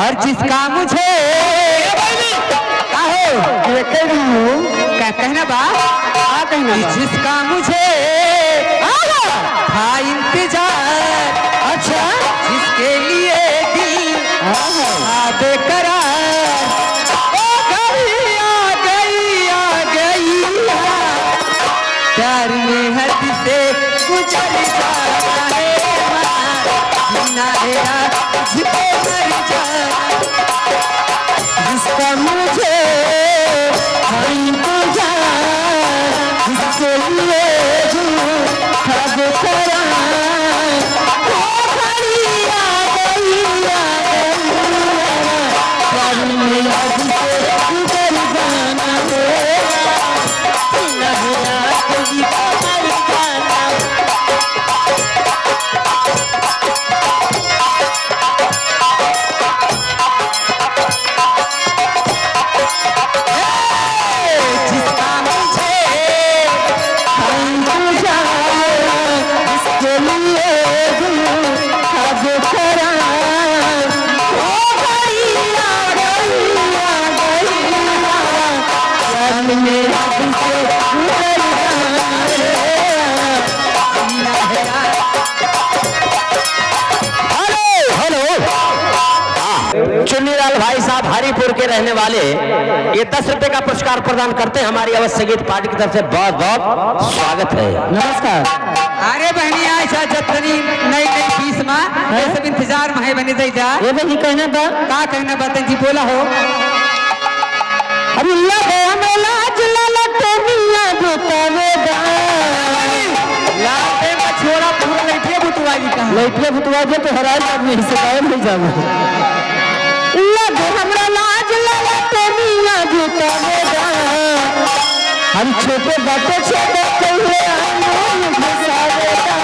और जिसका मुझे कहना बा जिसका मुझे था इंतजार, अच्छा जिसके लिए दिल बेकरार, ओ गई आ गई आ गई, प्यार में हद से गुजर जाता है, जीना है तुझको मर जाना, जिसका मुझे चुन्नीलाल भाई साहब हरिपुर के रहने वाले ये 10 रुपए का पुरस्कार प्रदान करते हैं हमारी अवश्य गीत पार्टी की तरफ से बहुत बहुत स्वागत है। नमस्कार। अरे बहनी आशा जतनी नई नई फीस में ये सब इंतजार में बने दे जा ये बहनी कहना बा का कहना बा जी बोला हो। अरे अल्लाह में लाज ललटे मियां बतावेगा लाटे में छोड़ा पूरा लइठे बुतवाई का लइठे बुतवा दे तो हराज आदमी से गायब हो जावे लगे हमरा लाज ललटे मियां बतावेगा हम छोटे बाटे छोटे कहिए हम घुसावेगा